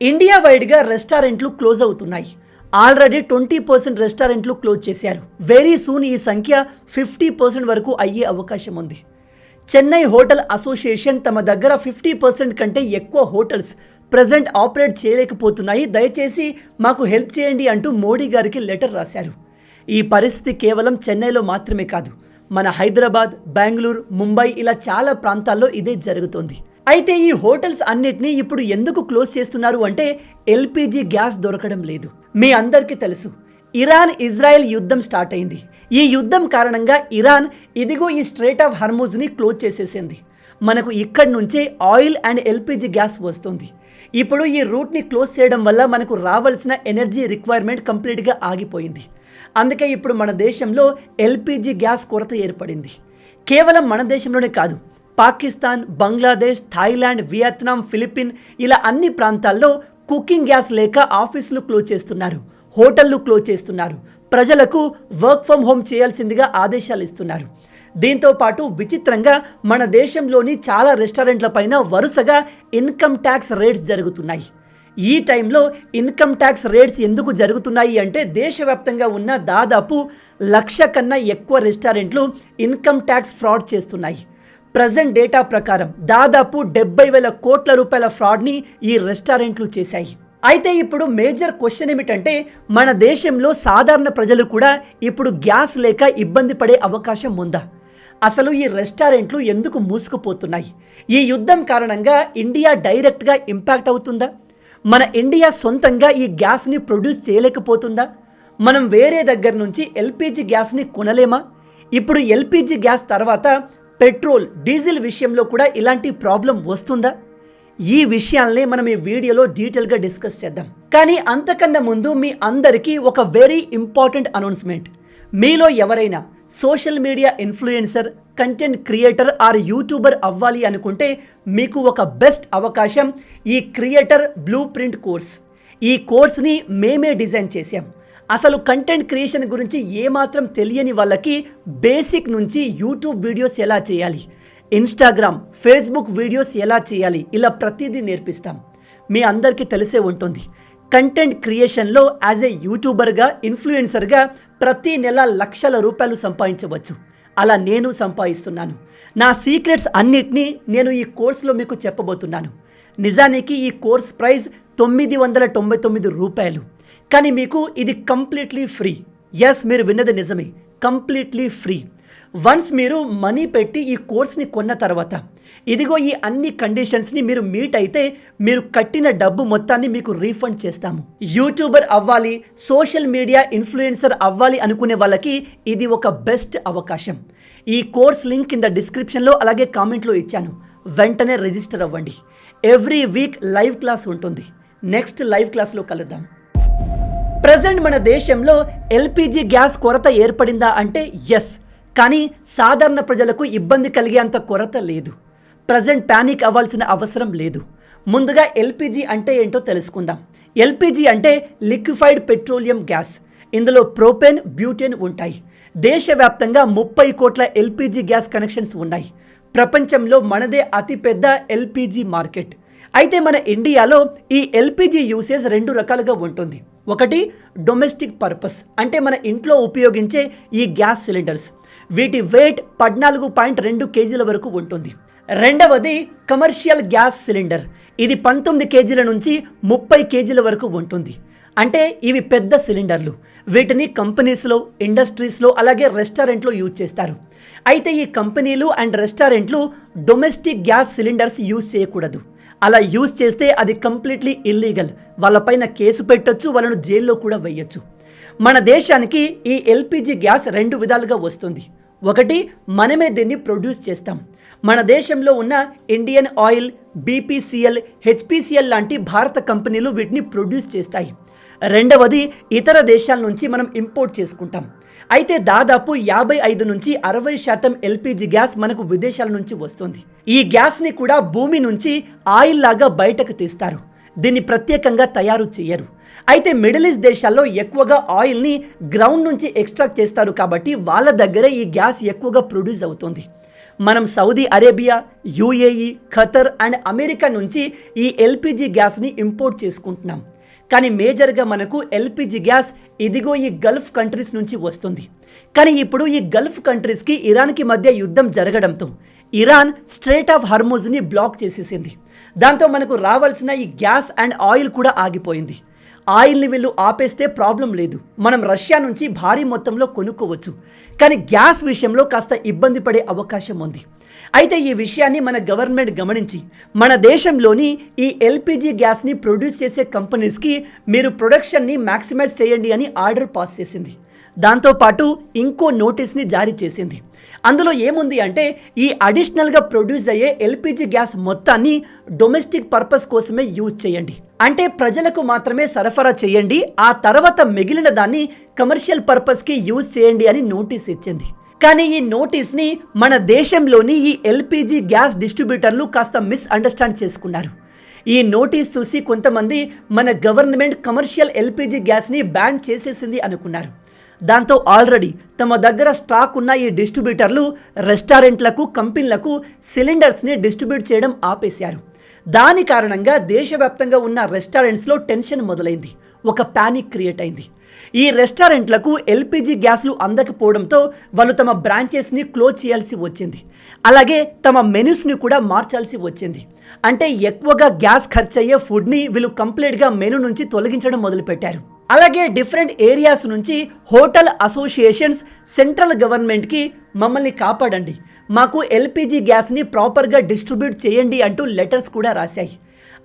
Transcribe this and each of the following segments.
India వైడ్గా రెస్టారెంట్లు close అవుతున్నాయి. ఆల్రెడీ 20% రెస్టారెంట్లు క్లోజ్ చేశారు. వెరీ సూన్ ఈ సంఖ్య 50% వరకు అయ్యే అవకాశం ఉంది. చెన్నై హోటల్ అసోసియేషన్ తమ దగ్గర 50% కంటే ఎక్కువ హోటల్స్ ప్రజెంట్ ఆపరేట్ చేయలేకపోతున్నాయి, దయచేసి మాకు హెల్ప్ చేయండి అంటూ మోడీ గారికి లెటర్ రాశారు. ఈ పరిస్థితి కేవలం చెన్నైలో మాత్రమే కాదు, మన హైదరాబాద్, బెంగళూరు, ముంబై ఇలా చాలా ప్రాంతాల్లో ఇదే జరుగుతోంది. అయితే ఈ హోటల్స్ అన్నిటినీ ఇప్పుడు ఎందుకు క్లోజ్ చేస్తున్నారు అంటే ఎల్పిజి గ్యాస్ దొరకడం లేదు. మీ అందరికీ తెలుసు, ఇరాన్ ఇజ్రాయెల్ యుద్ధం స్టార్ట్ అయింది. ఈ యుద్ధం కారణంగా ఇరాన్ ఇదిగో ఈ స్ట్రైట్ ఆఫ్ హర్ముజ్ని క్లోజ్ చేసేసింది. మనకు ఇక్కడి నుంచే ఆయిల్ అండ్ ఎల్పిజి గ్యాస్ వస్తుంది. ఇప్పుడు ఈ రూట్ని క్లోజ్ చేయడం వల్ల మనకు రావాల్సిన ఎనర్జీ రిక్వైర్మెంట్ కంప్లీట్గా ఆగిపోయింది. అందుకే ఇప్పుడు మన దేశంలో ఎల్పిజి గ్యాస్ కొరత ఏర్పడింది. కేవలం మన దేశంలోనే కాదు, Pakistan, Bangladesh, Thailand, Vietnam, Philippines ఇలా అన్ని ప్రాంతాల్లో కుకింగ్ గ్యాస్ లేక ఆఫీసులు క్లోజ్ చేస్తున్నారు, హోటళ్లు క్లోజ్ చేస్తున్నారు, ప్రజలకు వర్క్ ఫ్రమ్ హోమ్ చేయాల్సిందిగా ఆదేశాలు ఇస్తున్నారు. దీంతో పాటు విచిత్రంగా మన దేశంలోని చాలా రెస్టారెంట్ల పైన వరుసగా ఇన్కమ్ ట్యాక్స్ రేట్స్ జరుగుతున్నాయి. ఈ టైంలో ఇన్కమ్ ట్యాక్స్ రేట్స్ ఎందుకు జరుగుతున్నాయి అంటే దేశవ్యాప్తంగా ఉన్న దాదాపు 1,00,000 కన్నా ఎక్కువ రెస్టారెంట్లు ఇన్కమ్ ట్యాక్స్ ఫ్రాడ్ చేస్తున్నాయి. ప్రజెంట్ డేటా ప్రకారం దాదాపు 70,000 కోట్ల రూపాయల ఫ్రాడ్ని ఈ రెస్టారెంట్లు చేశాయి. అయితే ఇప్పుడు మేజర్ క్వశ్చన్ ఏమిటంటే, మన దేశంలో సాధారణ ప్రజలు కూడా ఇప్పుడు గ్యాస్ లేక ఇబ్బంది పడే అవకాశం ఉందా? అసలు ఈ రెస్టారెంట్లు ఎందుకు మూసుకుపోతున్నాయి? ఈ యుద్ధం కారణంగా ఇండియా డైరెక్ట్గా ఇంపాక్ట్ అవుతుందా? మన ఇండియా సొంతంగా ఈ గ్యాస్ని ప్రొడ్యూస్ చేయలేకపోతుందా? మనం వేరే దగ్గర నుంచి ఎల్పిజి గ్యాస్ని కొనలేమా? ఇప్పుడు ఎల్పిజి గ్యాస్ తర్వాత పెట్రోల్, డీజిల్ విషయంలో కూడా ఇలాంటి ప్రాబ్లం వస్తుందా? ఈ విషయాల్ని మనం ఈ వీడియోలో డీటెయిల్గా డిస్కస్ చేద్దాం. కానీ అంతకన్నా ముందు మీ అందరికీ ఒక వెరీ ఇంపార్టెంట్ అనౌన్స్మెంట్. మీలో ఎవరైనా social media influencer, content creator are YouTuber అవ్వాలి అనుకుంటే మీకు ఒక బెస్ట్ అవకాశం ఈ క్రియేటర్ బ్లూ ప్రింట్ కోర్స్. ఈ కోర్స్ని మేమే డిజైన్ చేశాం. అసలు కంటెంట్ క్రియేషన్ గురించి ఏమాత్రం తెలియని వాళ్ళకి బేసిక్ నుంచి యూట్యూబ్ వీడియోస్ ఎలా చేయాలి, ఇన్స్టాగ్రామ్, ఫేస్బుక్ వీడియోస్ ఎలా చేయాలి, ఇలా ప్రతిదీ నేర్పిస్తాం. మీ అందరికీ తెలిసే ఉంటుంది, కంటెంట్ క్రియేషన్లో యాజ్ ఏ యూట్యూబర్గా, ఇన్ఫ్లుయెన్సర్గా ప్రతి నెల లక్షల రూపాయలు సంపాదించవచ్చు. అలా నేను సంపాదిస్తున్నాను. నా సీక్రెట్స్ అన్నిటినీ నేను ఈ కోర్సులో మీకు చెప్పబోతున్నాను. నిజానికి ఈ కోర్స్ ప్రైస్ 999 రూపాయలు. కానీ మీకు ఇది కంప్లీట్లీ ఫ్రీ. ఎస్, మీరు విన్నది నిజమే, కంప్లీట్లీ ఫ్రీ. వన్స్ మీరు మనీ పెట్టి ఈ కోర్స్ని కొన్న తర్వాత ఇదిగో ఈ అన్ని కండిషన్స్ని మీరు మీట్ అయితే మీరు కట్టిన డబ్బు మొత్తాన్ని మీకు రీఫండ్ చేస్తాము. యూట్యూబర్ అవ్వాలి, సోషల్ మీడియా ఇన్ఫ్లుయెన్సర్ అవ్వాలి అనుకునే వాళ్ళకి ఇది ఒక బెస్ట్ అవకాశం. ఈ కోర్స్ లింక్ కింద డిస్క్రిప్షన్లో అలాగే కామెంట్లో ఇచ్చాను. వెంటనే రిజిస్టర్ అవ్వండి. ఎవ్రీ వీక్ లైవ్ క్లాస్ ఉంటుంది. నెక్స్ట్ లైవ్ క్లాస్లో కలుద్దాం. ప్రజెంట్ మన దేశంలో ఎల్పిజి గ్యాస్ కొరత ఏర్పడిందా అంటే ఎస్, కానీ సాధారణ ప్రజలకు ఇబ్బంది కలిగేంత కొరత లేదు. ప్రజెంట్ ప్యానిక్ అవ్వాల్సిన అవసరం లేదు. ముందుగా ఎల్పిజి అంటే ఏంటో తెలుసుకుందాం. ఎల్పిజి అంటే లిక్విఫైడ్ పెట్రోలియం గ్యాస్. ఇందులో ప్రోపేన్, బ్యూటేన్ ఉంటాయి. దేశవ్యాప్తంగా 30 కోట్ల ఎల్పిజి గ్యాస్ కనెక్షన్స్ ఉన్నాయి. ప్రపంచంలో మనదే అతిపెద్ద ఎల్పిజి మార్కెట్. అయితే మన ఇండియాలో ఈ ఎల్పిజి యూసేజ్ 2 రకాలుగా ఉంటుంది. ఒకటి డొమెస్టిక్ పర్పస్, అంటే మన ఇంట్లో ఉపయోగించే ఈ గ్యాస్ సిలిండర్స్. వీటి వెయిట్ 14.2 కేజీల వరకు ఉంటుంది. రెండవది కమర్షియల్ గ్యాస్ సిలిండర్. ఇది 19 కేజీల నుంచి 30 కేజీల వరకు ఉంటుంది. అంటే ఇవి పెద్ద సిలిండర్లు. వీటిని కంపెనీస్లో, ఇండస్ట్రీస్లో అలాగే రెస్టారెంట్లో యూజ్ చేస్తారు. అయితే ఈ కంపెనీలు అండ్ రెస్టారెంట్లు డొమెస్టిక్ గ్యాస్ సిలిండర్స్ యూజ్ చేయకూడదు. అలా యూజ్ చేస్తే అది కంప్లీట్లీ ఇల్లీగల్. వాళ్ళపైన కేసు పెట్టొచ్చు, వాళ్ళను జైల్లో కూడా వేయచ్చు. మన దేశానికి ఈ ఎల్పిజి గ్యాస్ 2 విధాలుగా వస్తుంది. ఒకటి, మనమే దీన్ని ప్రొడ్యూస్ చేస్తాం. మన దేశంలో ఉన్న ఇండియన్ ఆయిల్, బీపీసీఎల్, హెచ్పీసీఎల్ లాంటి భారత కంపెనీలు వీటిని ప్రొడ్యూస్ చేస్తాయి. రెండవది, ఇతర దేశాల నుంచి మనం ఇంపోర్ట్ చేసుకుంటాం. అయితే దాదాపు 55 నుంచి 60% ఎల్పిజి గ్యాస్ మనకు విదేశాల నుంచి వస్తుంది. ఈ గ్యాస్ని కూడా భూమి నుంచి ఆయిల్ లాగా బయటకు తీస్తారు. దీన్ని ప్రత్యేకంగా తయారు చేయరు. అయితే మిడిల్ ఈస్ట్ దేశాల్లో ఎక్కువగా ఆయిల్ని గ్రౌండ్ నుంచి ఎక్స్ట్రాక్ట్ చేస్తారు కాబట్టి వాళ్ళ దగ్గర ఈ గ్యాస్ ఎక్కువగా ప్రొడ్యూస్ అవుతుంది. మనం Saudi Arabia, UAE, Qatar and America నుంచి ఈ ఎల్పిజి గ్యాస్ని ఇంపోర్ట్ చేసుకుంటున్నాం. కానీ మేజర్గా మనకు ఎల్పిజి గ్యాస్ ఇదిగో ఈ గల్ఫ్ కంట్రీస్ నుంచి వస్తుంది. కానీ ఇప్పుడు ఈ గల్ఫ్ కంట్రీస్కి ఇరాన్కి మధ్య యుద్ధం జరగడంతో ఇరాన్ స్ట్రెయిట్ ఆఫ్ హార్ముజ్ని బ్లాక్ చేసేసింది. దాంతో మనకు రావాల్సిన ఈ గ్యాస్ అండ్ ఆయిల్ కూడా ఆగిపోయింది. ఆయిల్ని వీళ్ళు ఆపేస్తే ప్రాబ్లం లేదు, మనం రష్యా నుంచి భారీ మొత్తంలో కొనుక్కోవచ్చు. కానీ గ్యాస్ విషయంలో కాస్త ఇబ్బంది పడే అవకాశం ఉంది. అయితే ఈ విషయాన్ని మన గవర్నమెంట్ గమనించి మన దేశంలోని ఈ ఎల్పిజి గ్యాస్ని ప్రొడ్యూస్ చేసే కంపెనీస్కి మీరు ప్రొడక్షన్ని మ్యాక్సిమైజ్ చేయండి అని ఆర్డర్ పాస్ చేసింది. దాంతోపాటు ఇంకో నోటీస్ని జారీ చేసింది. అందులో ఏముంది అంటే ఈ అడిషనల్గా ప్రొడ్యూస్ అయ్యే ఎల్పిజి గ్యాస్ మొత్తాన్ని డొమెస్టిక్ పర్పస్ కోసమే యూజ్ చేయండి, అంటే ప్రజలకు మాత్రమే సరఫరా చేయండి, ఆ తర్వాత మిగిలిన దాన్ని కమర్షియల్ పర్పస్కి యూజ్ చేయండి అని నోటీస్ ఇచ్చింది. కానీ ఈ నోటీస్ని మన దేశంలోని ఈ ఎల్పిజి గ్యాస్ డిస్ట్రిబ్యూటర్లు కాస్త మిస్అండర్స్టాండ్ చేసుకున్నారు. ఈ నోటీస్ చూసి కొంతమంది మన గవర్నమెంట్ కమర్షియల్ ఎల్పిజి గ్యాస్ని బ్యాన్ చేసేసింది అనుకున్నారు. దాంతో ఆల్రెడీ తమ దగ్గర స్టాక్ ఉన్న ఈ డిస్ట్రిబ్యూటర్లు రెస్టారెంట్లకు, కంపెనీలకు సిలిండర్స్ని డిస్ట్రిబ్యూట్ చేయడం ఆపేశారు. దాని కారణంగా దేశవ్యాప్తంగా ఉన్న రెస్టారెంట్స్లో టెన్షన్ మొదలైంది, ఒక ప్యానిక్ క్రియేట్ అయింది. ఈ రెస్టారెంట్లకు ఎల్పిజి గ్యాస్లు అందకపోవడంతో వాళ్ళు తమ బ్రాంచెస్ని క్లోజ్ చేయాల్సి వచ్చింది. అలాగే తమ మెనూస్ని కూడా మార్చాల్సి వచ్చింది. అంటే ఎక్కువగా గ్యాస్ ఖర్చు అయ్యే ఫుడ్ని వీళ్ళు కంప్లీట్గా మెనూ నుంచి తొలగించడం మొదలుపెట్టారు. అలాగే డిఫరెంట్ ఏరియాస్ నుంచి హోటల్ అసోసియేషన్స్ సెంట్రల్ గవర్నమెంట్కి మమ్మల్ని కాపాడండి, మాకు ఎల్పిజి గ్యాస్ని ప్రాపర్గా డిస్ట్రిబ్యూట్ చేయండి అంటూ లెటర్స్ కూడా రాశాయి.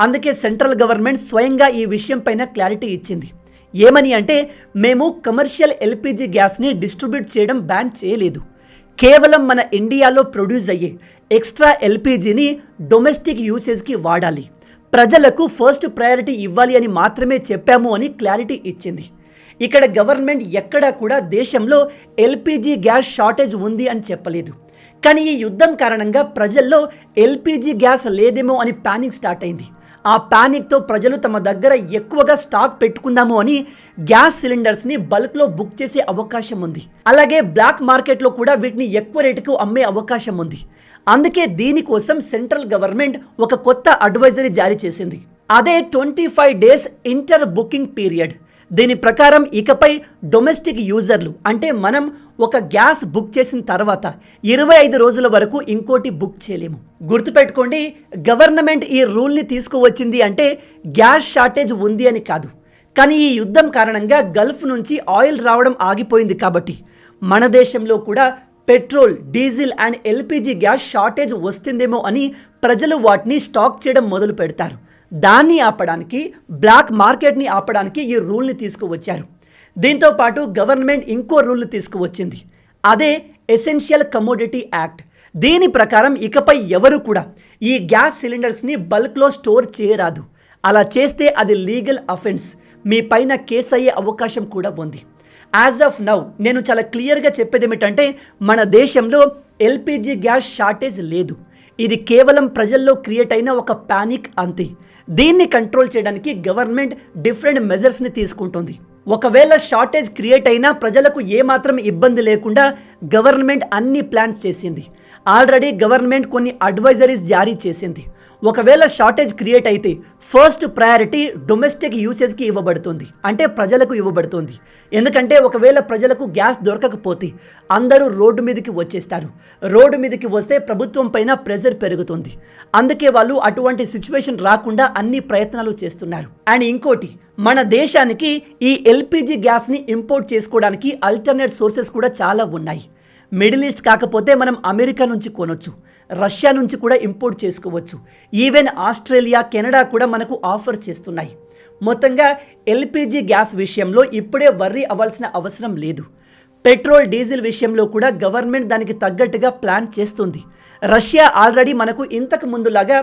అందుకే సెంట్రల్ గవర్నమెంట్ స్వయంగా ఈ విషయం పైన క్లారిటీ ఇచ్చింది. ఏమని అంటే, మేము కమర్షియల్ ఎల్పిజి గ్యాస్ని డిస్ట్రిబ్యూట్ చేయడం బ్యాన్ చేయలేదు, కేవలం మన ఇండియాలో ప్రొడ్యూస్ అయ్యే ఎక్స్ట్రా ఎల్పిజిని డొమెస్టిక్ యూసేజ్కి వాడాలి, ప్రజలకు ఫస్ట్ ప్రయారిటీ ఇవ్వాలి అని మాత్రమే చెప్పాము అని క్లారిటీ ఇచ్చింది. ఇక్కడ గవర్నమెంట్ ఎక్కడా కూడా దేశంలో ఎల్పిజి గ్యాస్ షార్టేజ్ ఉంది అని చెప్పలేదు. కానీ ఈ యుద్ధం కారణంగా ప్రజల్లో ఎల్పిజి గ్యాస్ లేదేమో అని ప్యానిక్ స్టార్ట్ అయింది. ఆ ప్యానిక్తో ప్రజలు తమ దగ్గర ఎక్కువగా స్టాక్ పెట్టుకుందాము అని గ్యాస్ సిలిండర్స్ని బల్క్లో బుక్ చేసే అవకాశం ఉంది. అలాగే బ్లాక్ మార్కెట్లో కూడా వీటిని ఎక్కువ రేటుకు అమ్మే అవకాశం ఉంది. అందుకే దీనికోసం సెంట్రల్ గవర్నమెంట్ ఒక కొత్త అడ్వైజరీ జారీ చేసింది. అదే 25 days ఇంటర్ బుకింగ్ పీరియడ్. దీని ప్రకారం ఇకపై డొమెస్టిక్ యూజర్లు, అంటే మనం ఒక గ్యాస్ బుక్ చేసిన తర్వాత 25 రోజుల వరకు ఇంకోటి బుక్ చేయలేము. గుర్తుపెట్టుకోండి, గవర్నమెంట్ ఈ రూల్ని తీసుకువచ్చింది అంటే గ్యాస్ షార్టేజ్ ఉంది అని కాదు. కానీ ఈ యుద్ధం కారణంగా గల్ఫ్ నుంచి ఆయిల్ రావడం ఆగిపోయింది కాబట్టి మన దేశంలో కూడా petrol, diesel and LPG gas shortage వస్తుందేమో అని ప్రజలు వాటిని స్టాక్ చేయడం మొదలు పెడతారు. దాన్ని ఆపడానికి, బ్లాక్ మార్కెట్ని ఆపడానికి ఈ రూల్ని తీసుకువచ్చారు. దీంతో పాటు గవర్నమెంట్ ఇంకో రూల్ని తీసుకువచ్చింది. అదే ఎసెన్షియల్ కమోడిటీ యాక్ట్. దీని ప్రకారం ఇకపై ఎవరు కూడా ఈ గ్యాస్ సిలిండర్స్ని బల్క్లో స్టోర్ చేయరాదు. అలా చేస్తే అది లీగల్ అఫెన్స్, మీ పైన కేసు అయ్యే అవకాశం కూడా ఉంది. యాజ్ ఆఫ్ నౌ నేను చాలా క్లియర్గా చెప్పేది ఏమిటంటే, మన దేశంలో ఎల్పిజి గ్యాస్ షార్టేజ్ లేదు. ఇది కేవలం ప్రజల్లో క్రియేట్ అయిన ఒక ప్యానిక్ అంతే. దీన్ని కంట్రోల్ చేయడానికి గవర్నమెంట్ డిఫరెంట్ మెజర్స్ని తీసుకుంటుంది. ఒకవేళ షార్టేజ్ క్రియేట్ అయినా ప్రజలకు ఏమాత్రం ఇబ్బంది లేకుండా గవర్నమెంట్ అన్ని ప్లాన్స్ చేసింది. ఆల్రెడీ గవర్నమెంట్ కొన్ని అడ్వైజరీస్ జారీ చేసింది. ఒకవేళ షార్టేజ్ క్రియేట్ అయితే ఫస్ట్ ప్రయారిటీ డొమెస్టిక్ యూసేజ్కి ఇవ్వబడుతుంది, అంటే ప్రజలకు ఇవ్వబడుతుంది. ఎందుకంటే ఒకవేళ ప్రజలకు గ్యాస్ దొరకకపోతే అందరూ రోడ్డు మీదకి వచ్చేస్తారు. రోడ్డు మీదకి వస్తే ప్రభుత్వం పైన ప్రెజర్ పెరుగుతుంది. అందుకే వాళ్ళు అటువంటి సిచ్యువేషన్ రాకుండా అన్ని ప్రయత్నాలు చేస్తున్నారు. అండ్ ఇంకోటి, మన దేశానికి ఈ ఎల్పిజి గ్యాస్ని ఇంపోర్ట్ చేసుకోవడానికి ఆల్టర్నేట్ సోర్సెస్ కూడా చాలా ఉన్నాయి. మిడిల్ ఈస్ట్ కాకపోతే మనం అమెరికా నుంచి కొనొచ్చు, రష్యా నుంచి కూడా ఇంపోర్ట్ చేసుకోవచ్చు. ఈవెన్ ఆస్ట్రేలియా, కెనడా కూడా మనకు ఆఫర్ చేస్తున్నాయి. మొత్తంగా ఎల్పిజి గ్యాస్ విషయంలో ఇప్పుడే వర్రీ అవ్వాల్సిన అవసరం లేదు. పెట్రోల్, డీజిల్ విషయంలో కూడా గవర్నమెంట్ దానికి తగ్గట్టుగా ప్లాన్ చేస్తుంది. రష్యా ఆల్రెడీ మనకు ఇంతకు ముందులాగా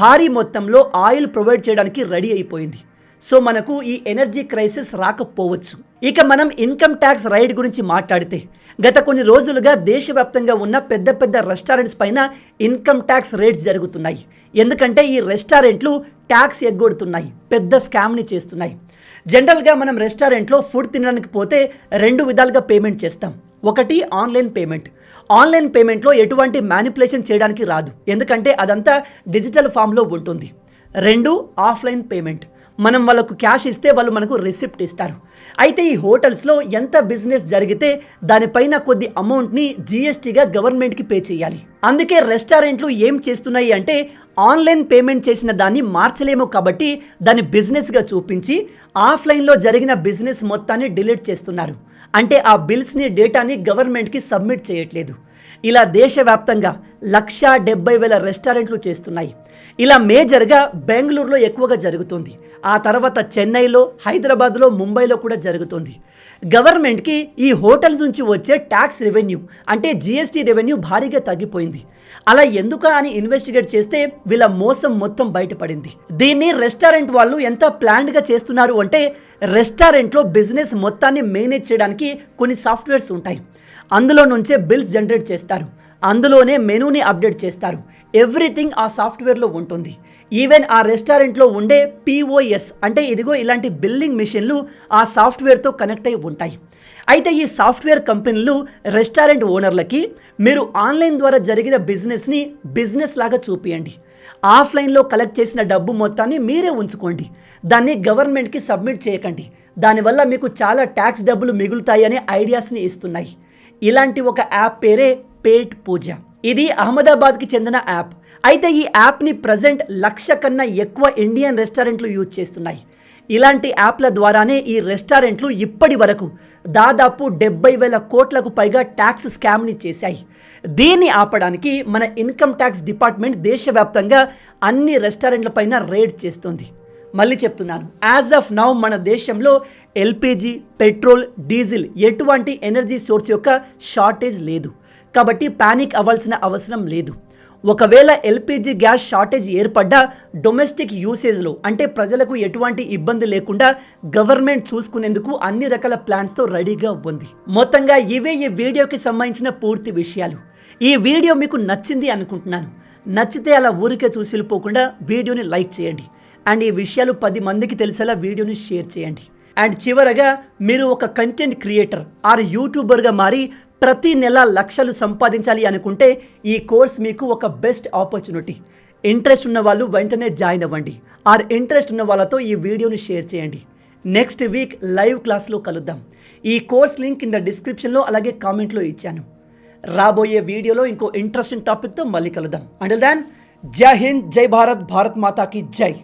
భారీ మొత్తంలో ఆయిల్ ప్రొవైడ్ చేయడానికి రెడీ అయిపోయింది. సో మనకు ఈ ఎనర్జీ క్రైసిస్ రాకపోవచ్చు. ఇక మనం ఇన్కమ్ ట్యాక్స్ రైడ్ గురించి మాట్లాడితే, గత కొన్ని రోజులుగా దేశవ్యాప్తంగా ఉన్న పెద్ద పెద్ద రెస్టారెంట్స్ పైన ఇన్కమ్ ట్యాక్స్ రేట్స్ జరుగుతున్నాయి. ఎందుకంటే ఈ రెస్టారెంట్లు ట్యాక్స్ ఎగ్గొడుతున్నాయి, పెద్ద స్కామ్ని చేస్తున్నాయి. జనరల్గా మనం రెస్టారెంట్లో ఫుడ్ తినడానికి పోతే 2 విధాలుగా పేమెంట్ చేస్తాం. ఒకటి ఆన్లైన్ పేమెంట్. ఆన్లైన్ పేమెంట్లో ఎటువంటి మ్యానిపులేషన్ చేయడానికి రాదు, ఎందుకంటే అదంతా డిజిటల్ ఫామ్లో ఉంటుంది. 2 ఆఫ్లైన్ పేమెంట్. మనం వాళ్ళకు క్యాష్ ఇస్తే వాళ్ళు మనకు రిసిప్ట్ ఇస్తారు. అయితే ఈ హోటల్స్లో ఎంత బిజినెస్ జరిగితే దానిపైన కొద్ది అమౌంట్ని జీఎస్టీగా గవర్నమెంట్కి పే చేయాలి. అందుకే రెస్టారెంట్లు ఏం చేస్తున్నాయి అంటే ఆన్లైన్ పేమెంట్ చేసిన దాన్ని మార్చలేము కాబట్టి దాన్ని బిజినెస్గా చూపించి ఆఫ్లైన్లో జరిగిన బిజినెస్ మొత్తాన్ని డిలీట్ చేస్తున్నారు. అంటే ఆ బిల్స్ని డేటాని గవర్నమెంట్కి సబ్మిట్ చేయట్లేదు. ఇలా దేశవ్యాప్తంగా 170,000 రెస్టారెంట్లు చేస్తున్నాయి. ఇలా మేజర్గా బెంగళూరులో ఎక్కువగా జరుగుతుంది. ఆ తర్వాత చెన్నైలో, హైదరాబాద్లో, ముంబైలో కూడా జరుగుతుంది. గవర్నమెంట్కి ఈ హోటల్స్ నుంచి వచ్చే ట్యాక్స్ రెవెన్యూ అంటే జీఎస్టీ రెవెన్యూ భారీగా తగ్గిపోయింది. అలా ఎందుకా అని ఇన్వెస్టిగేట్ చేస్తే వీళ్ళ మోసం మొత్తం బయటపడింది. దీన్ని రెస్టారెంట్ వాళ్ళు ఎంత ప్లాన్డ్గా చేస్తున్నారు అంటే రెస్టారెంట్లో బిజినెస్ మొత్తాన్ని మేనేజ్ చేయడానికి కొన్ని సాఫ్ట్వేర్స్ ఉంటాయి. అందులో నుంచే బిల్స్ జనరేట్ చేస్తారు, అందులోనే మెనూని అప్డేట్ చేస్తారు. ఎవ్రీథింగ్ ఆ సాఫ్ట్వేర్లో ఉంటుంది. ఈవెన్ ఆ రెస్టారెంట్లో ఉండే POS అంటే ఇదిగో ఇలాంటి బిల్లింగ్ మిషన్లు ఆ సాఫ్ట్వేర్తో కనెక్ట్ అయి ఉంటాయి. అయితే ఈ సాఫ్ట్వేర్ కంపెనీలు రెస్టారెంట్ ఓనర్లకి మీరు ఆన్లైన్ ద్వారా జరిగిన బిజినెస్ని బిజినెస్ లాగా చూపియండి, ఆఫ్లైన్లో కలెక్ట్ చేసిన డబ్బు మొత్తాన్ని మీరే ఉంచుకోండి, దాన్ని గవర్నమెంట్కి సబ్మిట్ చేయకండి, దానివల్ల మీకు చాలా ట్యాక్స్ డబ్బులు మిగులుతాయి అనే ఐడియాస్ని ఇస్తున్నాయి. ఇలాంటి ఒక యాప్ పేరే పేట్ పూజ. ఇది అహ్మదాబాద్కి చెందిన యాప్. అయితే ఈ యాప్ని ప్రజెంట్ 1,00,000 కన్నా ఎక్కువ ఇండియన్ రెస్టారెంట్లు యూజ్ చేస్తున్నాయి. ఇలాంటి యాప్ల ద్వారానే ఈ రెస్టారెంట్లు ఇప్పటి వరకు దాదాపు 70,000 కోట్లకు పైగా ట్యాక్స్ స్కామ్ని చేశాయి. దీన్ని ఆపడానికి మన ఇన్కమ్ ట్యాక్స్ డిపార్ట్మెంట్ దేశవ్యాప్తంగా అన్ని రెస్టారెంట్లపైన రేడ్ చేస్తుంది. మళ్ళీ చెప్తున్నాను, యాజ్ ఆఫ్ నౌ మన దేశంలో LPG, పెట్రోల్, డీజిల్ ఎటువంటి ఎనర్జీ సోర్స్ యొక్క షార్టేజ్ లేదు. కాబట్టి ప్యానిక్ అవ్వాల్సిన అవసరం లేదు. ఒకవేళ LPG గ్యాస్ షార్టేజ్ ఏర్పడ్డా డొమెస్టిక్ యూసేజ్లో అంటే ప్రజలకు ఎటువంటి ఇబ్బంది లేకుండా గవర్నమెంట్ చూసుకునేందుకు అన్ని రకాల ప్లాన్స్తో రెడీగా ఉంది. మొత్తంగా ఇవే ఈ వీడియోకి సంబంధించిన పూర్తి విషయాలు. ఈ వీడియో మీకు నచ్చింది అనుకుంటున్నాను. నచ్చితే అలా ఊరికే చూసి వెళ్ళిపోకుండా వీడియోని లైక్ చేయండి. అండ్ ఈ విషయాలు 10 మందికి తెలిసేలా వీడియోని షేర్ చేయండి. అండ్ చివరగా మీరు ఒక కంటెంట్ క్రియేటర్ ఆర్ యూట్యూబర్గా మారి ప్రతి నెల లక్షలు సంపాదించాలి అనుకుంటే ఈ కోర్స్ మీకు ఒక బెస్ట్ ఆపర్చునిటీ. ఇంట్రెస్ట్ ఉన్న వాళ్ళు వెంటనే జాయిన్ అవ్వండి. ఆర్ ఇంట్రెస్ట్ ఉన్న వాళ్ళతో ఈ వీడియోని షేర్ చేయండి. నెక్స్ట్ వీక్ లైవ్ క్లాస్లో కలుద్దాం. ఈ కోర్స్ లింక్ కింద డిస్క్రిప్షన్లో అలాగే కామెంట్లో ఇచ్చాను. రాబోయే వీడియోలో ఇంకో ఇంట్రెస్టింగ్ టాపిక్తో మళ్ళీ కలుద్దాం. అంటిల్ దెన్, జై హింద్, జై భారత్, భారత్ మాతా కీ జై.